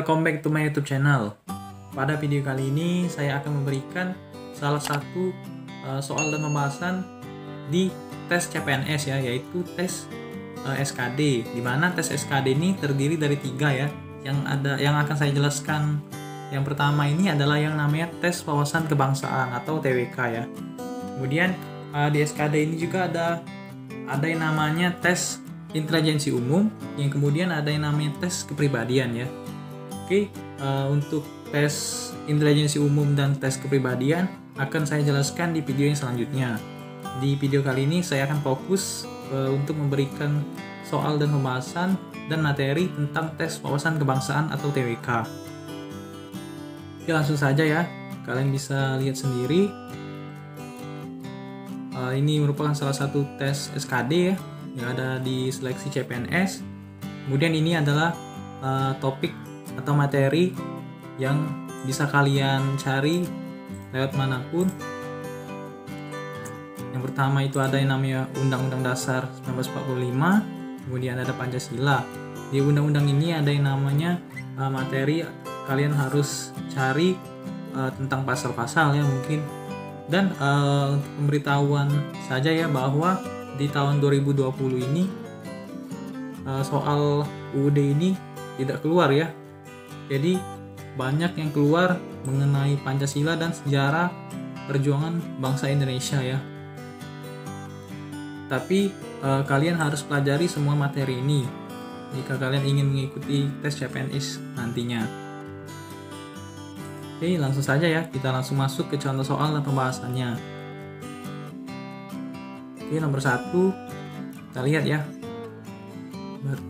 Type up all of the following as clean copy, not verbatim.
welcome back to my YouTube channel. Pada video kali ini saya akan memberikan salah satu soal dan pembahasan di tes CPNS ya, yaitu tes SKD. Di mana tes SKD ini terdiri dari 3 ya, yang akan saya jelaskan. Yang pertama ini adalah yang namanya tes wawasan kebangsaan atau TWK ya. Kemudian di SKD ini juga ada yang namanya tes intelijensi umum, yang kemudian ada yang namanya tes kepribadian ya. Oke, untuk tes intelijensi umum dan tes kepribadian akan saya jelaskan di video yang selanjutnya. Di video kali ini saya akan fokus untuk memberikan soal dan pembahasan dan materi tentang tes wawasan kebangsaan atau TWK. Oke, langsung saja ya, kalian bisa lihat sendiri. Ini merupakan salah satu tes SKD ya, yang ada di seleksi CPNS. Kemudian ini adalah topik atau materi yang bisa kalian cari lewat manapun. Yang pertama itu ada yang namanya Undang-Undang Dasar 1945, kemudian ada Pancasila. Di undang-undang ini ada yang namanya materi kalian harus cari tentang pasal-pasal ya mungkin. Dan untuk pemberitahuan saja ya, bahwa di tahun 2020 ini soal UUD ini tidak keluar ya. Jadi banyak yang keluar mengenai Pancasila dan sejarah perjuangan bangsa Indonesia ya. Tapi kalian harus pelajari semua materi ini jika kalian ingin mengikuti tes CPNS nantinya. Oke, langsung saja ya, kita langsung masuk ke contoh soal dan pembahasannya. Oke, nomor 1 kita lihat ya.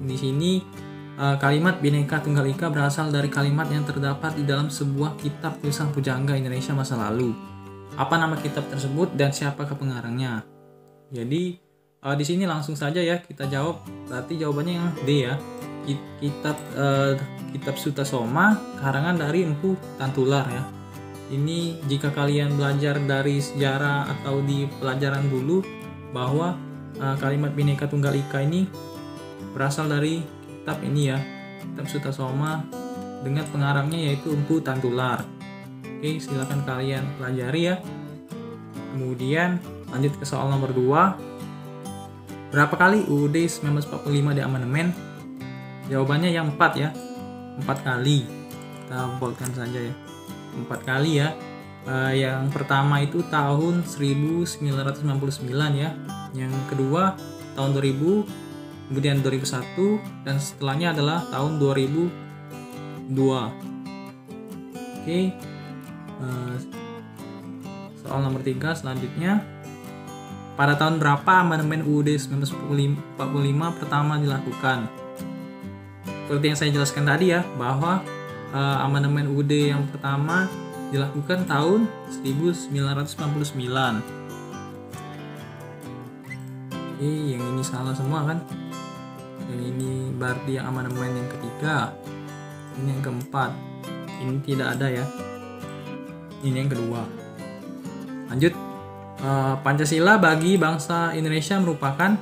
Di sini kalimat Bhinneka Tunggal Ika berasal dari kalimat yang terdapat di dalam sebuah kitab tulisan pujangga Indonesia masa lalu. Apa nama kitab tersebut dan siapakah pengarangnya? Jadi di sini langsung saja ya kita jawab. Berarti jawabannya yang D ya. Kitab Sutasoma karangan dari Empu Tantular ya. Ini jika kalian belajar dari sejarah atau di pelajaran dulu, bahwa kalimat Bhinneka Tunggal Ika ini berasal dari kitab ini ya, kitab Sutasoma, dengan pengarangnya yaitu Empu Tantular. Oke, silakan kalian pelajari ya. Kemudian lanjut ke soal nomor 2. Berapa kali UUD 1945 diamandemen? Jawabannya yang 4 ya, 4 kali. Kita boldkan saja ya, 4 kali ya. Yang pertama itu tahun 1999 ya, yang kedua tahun 2000, kemudian 2001, dan setelahnya adalah tahun 2002. Oke, soal nomor 3 selanjutnya. Pada tahun berapa amandemen UUD 1945 pertama dilakukan? Seperti yang saya jelaskan tadi ya, bahwa amandemen UUD yang pertama dilakukan tahun 1999. Oke, yang ini salah semua kan? Yang ini berarti yang amandemen yang ketiga. Ini yang keempat. Ini tidak ada ya. Ini yang kedua. Lanjut. Pancasila bagi bangsa Indonesia merupakan,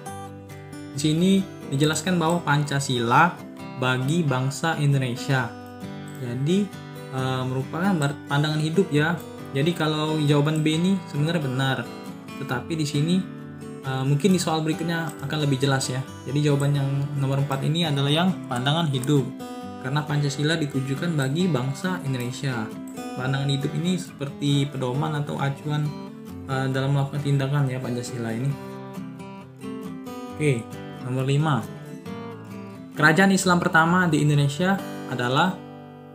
di sini dijelaskan bahwa Pancasila bagi bangsa Indonesia. Jadi merupakan pandangan hidup ya. Jadi kalau jawaban B ini sebenarnya benar, tetapi di sini mungkin di soal berikutnya akan lebih jelas ya. Jadi jawaban yang nomor 4 ini adalah yang pandangan hidup, karena Pancasila ditujukan bagi bangsa Indonesia. Pandangan hidup ini seperti pedoman atau acuan dalam melakukan tindakan ya, Pancasila ini. Oke, nomor 5. Kerajaan Islam pertama di Indonesia adalah,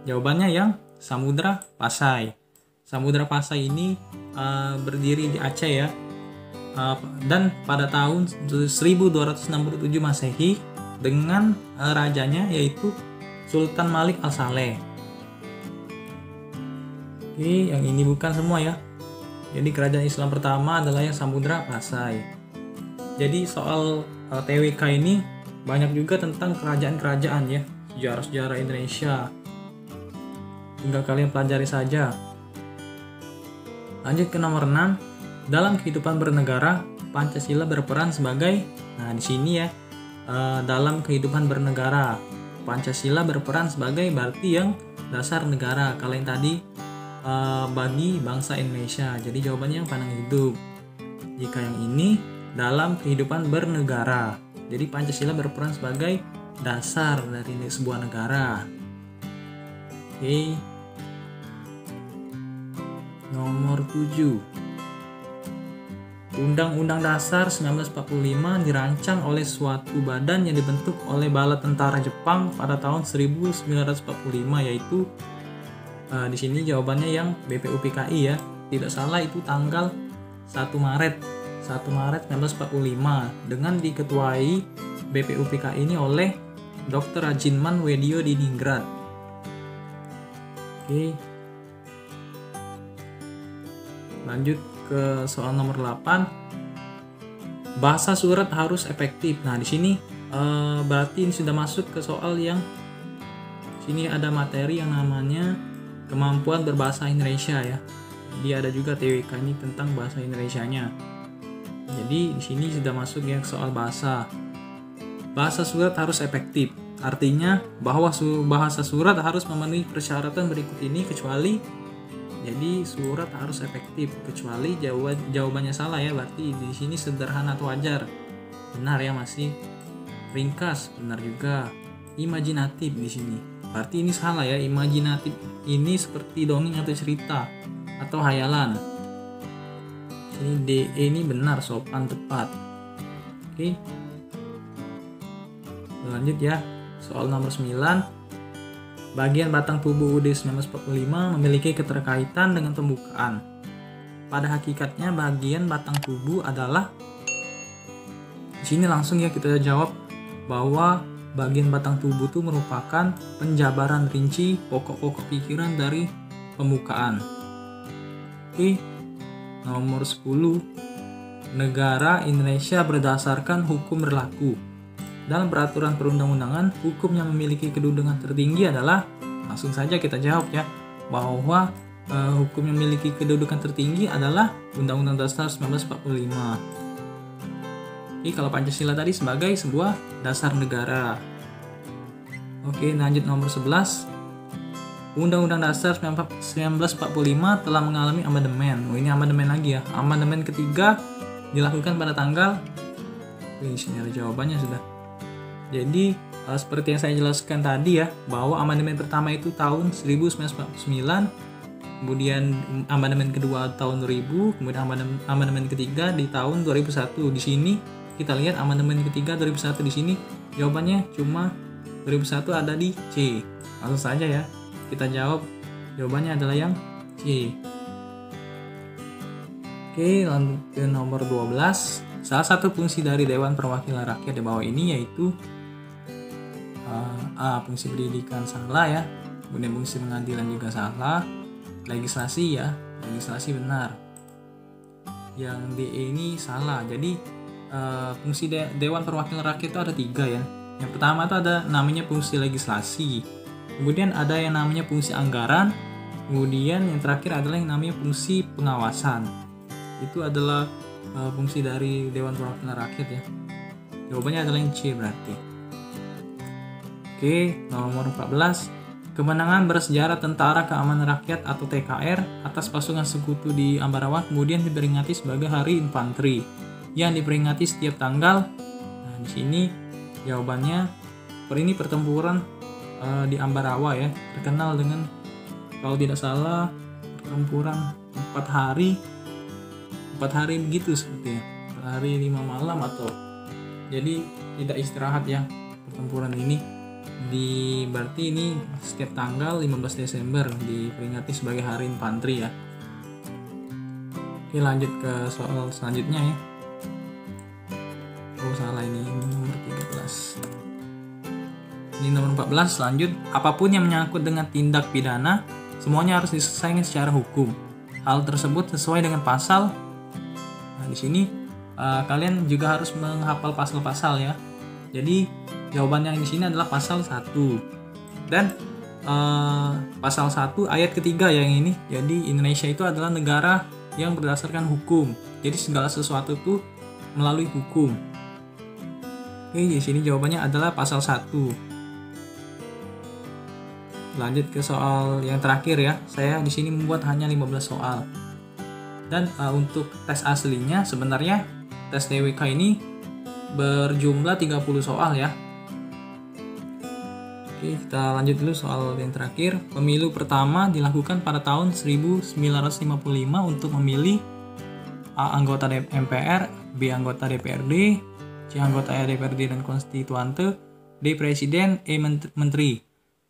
jawabannya yang Samudra Pasai. Samudra Pasai ini berdiri di Aceh ya, dan pada tahun 1267 Masehi dengan rajanya yaitu Sultan Malik Al-Saleh. Oke, yang ini bukan semua ya. Jadi kerajaan Islam pertama adalah yang Samudra Pasai. Jadi soal TWK ini banyak juga tentang kerajaan-kerajaan ya, sejarah-sejarah Indonesia. Tinggal kalian pelajari saja. Lanjut ke nomor 6. Dalam kehidupan bernegara, Pancasila berperan sebagai, nah di sini ya, dalam kehidupan bernegara. Pancasila berperan sebagai berarti yang dasar negara. Kalau yang tadi bagi bangsa Indonesia. Jadi jawabannya yang pandang hidup. Jika yang ini dalam kehidupan bernegara. Jadi Pancasila berperan sebagai dasar dari sebuah negara. Oke. Nomor 7. Undang-Undang Dasar 1945 dirancang oleh suatu badan yang dibentuk oleh Bala Tentara Jepang pada tahun 1945, yaitu di sini jawabannya yang BPUPKI ya. Tidak salah itu tanggal 1 Maret 1945 dengan diketuai BPUPKI ini oleh Dr. Rajinman Wedio di Ningrat. Oke. Lanjut ke soal nomor 8. Bahasa surat harus efektif. Nah, di sini berarti ini sudah masuk ke soal yang sini ada materi yang namanya kemampuan berbahasa Indonesia ya. Dia ada juga TWK ini tentang bahasa Indonesianya. Jadi di sini sudah masuk ya ke soal bahasa. Bahasa surat harus efektif. Artinya bahwa bahasa surat harus memenuhi persyaratan berikut ini kecuali, jadi surat harus efektif kecuali jawabannya salah ya, berarti di sini sederhana atau wajar. Benar ya, masih ringkas, benar juga. Imajinatif di sini. Berarti ini salah ya, imajinatif ini seperti dongeng atau cerita atau hayalan. Ini DE ini benar, sopan, tepat. Oke. Lanjut ya. Soal nomor 9. Bagian batang tubuh UUD 1945 memiliki keterkaitan dengan pembukaan. Pada hakikatnya bagian batang tubuh adalah, di sini langsung ya kita jawab bahwa bagian batang tubuh itu merupakan penjabaran rinci pokok-pokok pikiran dari pembukaan. Oke. Nomor 10. Negara Indonesia berdasarkan hukum berlaku. Dalam peraturan perundang-undangan, hukum yang memiliki kedudukan tertinggi adalah, langsung saja kita jawab ya, bahwa hukum yang memiliki kedudukan tertinggi adalah Undang-Undang Dasar 1945. Oke, kalau Pancasila tadi sebagai sebuah dasar negara. Oke, lanjut nomor 11. Undang-Undang Dasar 1945 telah mengalami amandemen. Ini amandemen lagi ya. Amandemen ketiga dilakukan pada tanggal, ini sini ada jawabannya sudah. Jadi seperti yang saya jelaskan tadi ya, bahwa amandemen pertama itu tahun 1949, kemudian amandemen kedua tahun 2000, kemudian amandemen ketiga di tahun 2001. Di sini kita lihat amandemen ketiga 2001 di sini jawabannya cuma 2001 ada di C. Langsung saja ya. Kita jawab, jawabannya adalah yang C. Oke, lanjut ke nomor 12. Salah satu fungsi dari Dewan Perwakilan Rakyat di bawah ini yaitu A. Fungsi pendidikan salah ya. Kemudian fungsi pengadilan juga salah. Legislasi ya, legislasi benar. Yang D ini salah. Jadi fungsi Dewan Perwakilan Rakyat itu ada 3 ya. Yang pertama itu ada namanya fungsi legislasi. Kemudian ada yang namanya fungsi anggaran, kemudian yang terakhir adalah yang namanya fungsi pengawasan. Itu adalah fungsi dari Dewan Perwakilan Rakyat ya. Jawabannya adalah yang C berarti. Oke, nomor 14. Kemenangan bersejarah Tentara Keamanan Rakyat atau TKR atas pasukan sekutu di Ambarawa kemudian diperingati sebagai Hari Infanteri yang diperingati setiap tanggal. Nah, di sini jawabannya ini pertempuran di Ambarawa ya, terkenal dengan, kalau tidak salah, pertempuran 4 hari begitu sepertinya, 4 hari 5 malam atau, jadi tidak istirahat ya pertempuran ini. Berarti ini setiap tanggal 15 Desember diperingati sebagai Hari Infanteri ya. Oke, lanjut ke soal selanjutnya ya. Oh salah, ini nomor 13. Ini nomor 14, lanjut. Apapun yang menyangkut dengan tindak pidana, semuanya harus diselesaikan secara hukum. Hal tersebut sesuai dengan pasal. Nah, di sini kalian juga harus menghafal pasal-pasal ya. Jadi jawaban yang di sini adalah pasal 1. Dan pasal 1 ayat ketiga yang ini. Jadi Indonesia itu adalah negara yang berdasarkan hukum. Jadi segala sesuatu itu melalui hukum. Oke, di sini jawabannya adalah pasal 1. lanjut ke soal yang terakhir ya. Saya di sini membuat hanya 15 soal. Dan untuk tes aslinya sebenarnya tes TWK ini berjumlah 30 soal ya. Oke, kita lanjut dulu soal yang terakhir. Pemilu pertama dilakukan pada tahun 1955 untuk memilih A. Anggota MPR, B. Anggota DPRD, C. Anggota DPRD dan Konstituante, D. Presiden, E. Menteri.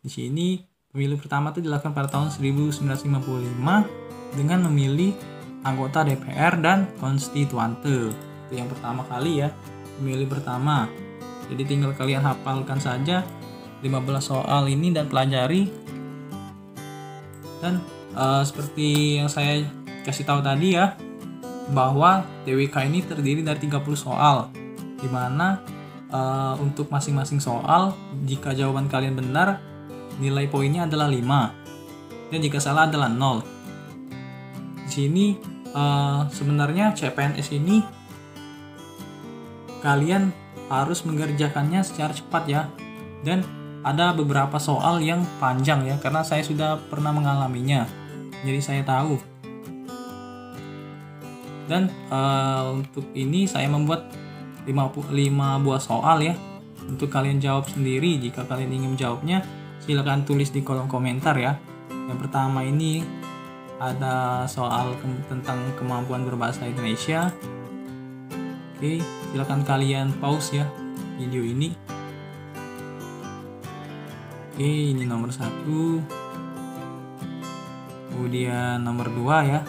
Di sini pemilu pertama itu dilakukan pada tahun 1955 dengan memilih anggota DPR dan Konstituante. Itu yang pertama kali ya, pemilu pertama. Jadi tinggal kalian hafalkan saja 15 soal ini dan pelajari. Dan seperti yang saya kasih tahu tadi ya, bahwa TWK ini terdiri dari 30 soal, dimana untuk masing-masing soal jika jawaban kalian benar nilai poinnya adalah 5 dan jika salah adalah 0. Di sini sebenarnya CPNS ini kalian harus mengerjakannya secara cepat ya, dan ada beberapa soal yang panjang ya, karena saya sudah pernah mengalaminya, jadi saya tahu. Dan untuk ini saya membuat 5 buah soal ya, untuk kalian jawab sendiri. Jika kalian ingin menjawabnya, silakan tulis di kolom komentar ya. Yang pertama ini ada soal tentang kemampuan berbahasa Indonesia. Oke, silakan kalian pause ya video ini. Oke, ini nomor 1. Kemudian nomor 2 ya.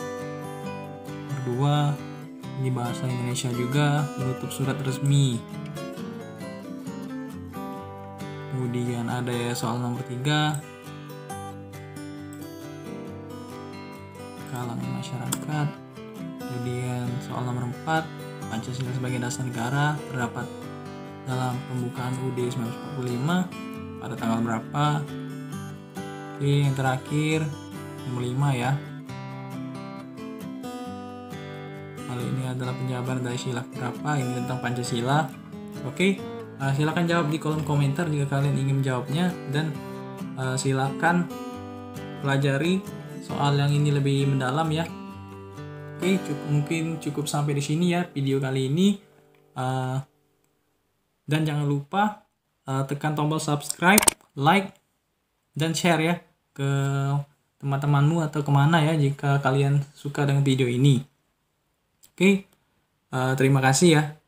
Nomor 2 ini bahasa Indonesia juga, menutup surat resmi. Kemudian ada ya soal nomor 3. Kalangan masyarakat. Kemudian soal nomor 4, Pancasila sebagai dasar negara terdapat dalam pembukaan UUD 1945 pada tanggal berapa. Oke, yang terakhir nomor 5 ya. Kalau ini adalah penjabaran dari sila berapa, ini tentang Pancasila. Oke, silakan jawab di kolom komentar jika kalian ingin menjawabnya, dan silakan pelajari soal yang ini lebih mendalam ya. Oke, mungkin cukup sampai di sini ya video kali ini. Dan jangan lupa tekan tombol subscribe, like, dan share ya ke teman-temanmu atau kemana ya jika kalian suka dengan video ini. Oke, terima kasih ya.